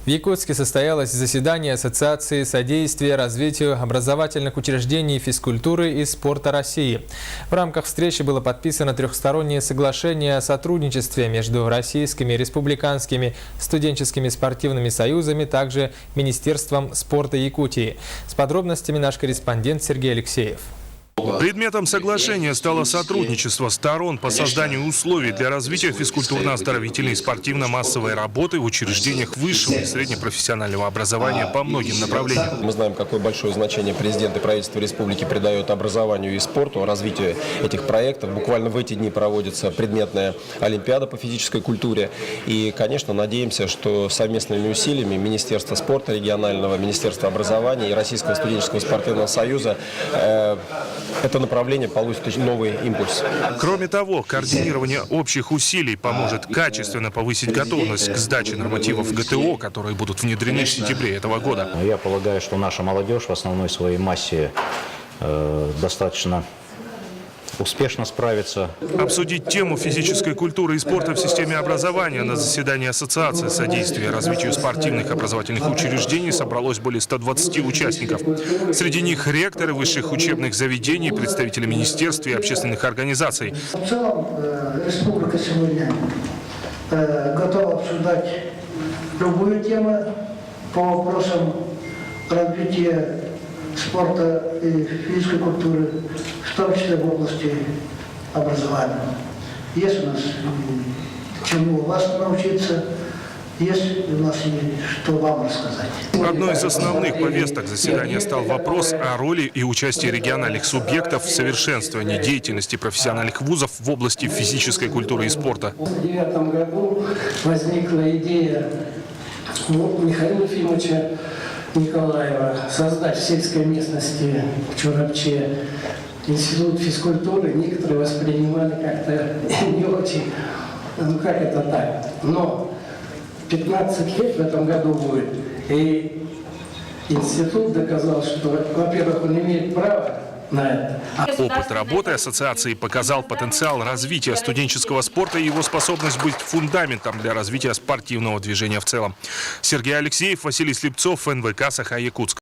В Якутске состоялось заседание Ассоциации содействия развитию образовательных учреждений физкультуры и спорта России. В рамках встречи было подписано трехстороннее соглашение о сотрудничестве между российскими республиканскими студенческими спортивными союзами, также Министерством спорта Якутии. С подробностями наш корреспондент Сергей Алексеев. Предметом соглашения стало сотрудничество сторон по созданию условий для развития физкультурно-оздоровительной и спортивно-массовой работы в учреждениях высшего и среднепрофессионального образования по многим направлениям. Мы знаем, какое большое значение президент и правительство республики придает образованию и спорту, развитию этих проектов. Буквально в эти дни проводится предметная олимпиада по физической культуре. И, конечно, надеемся, что совместными усилиями Министерства спорта регионального, Министерства образования и Российского студенческого спортивного союза это направление получит новый импульс. Кроме того, координирование общих усилий поможет качественно повысить готовность к сдаче нормативов ГТО, которые будут внедрены в сентябре этого года. Я полагаю, что наша молодежь в основной своей массе достаточно успешно справится. Обсудить тему физической культуры и спорта в системе образования на заседании Ассоциации содействия развитию спортивных образовательных учреждений собралось более 120 участников. Среди них ректоры высших учебных заведений, представители министерств и общественных организаций. В целом республика сегодня готова обсуждать любую тему по вопросам развития спорта и физической культуры, в том числе в области образования. Есть у нас чему у вас научиться, есть у нас что вам рассказать. Одной из основных повесток заседания стал вопрос о роли и участии региональных субъектов в совершенствовании деятельности профессиональных вузов в области физической культуры и спорта. В 2009 году возникла идея Михаила Ефимовича Николаева создать в сельской местности в Чурапче институт физкультуры. Некоторые воспринимали как-то не очень, ну как это так. Но 15 лет в этом году будет, и институт доказал, что, во-первых, он имеет право на это. Опыт работы ассоциации показал потенциал развития студенческого спорта и его способность быть фундаментом для развития спортивного движения в целом. Сергей Алексеев, Василий Слепцов, НВК «Саха-Якутск».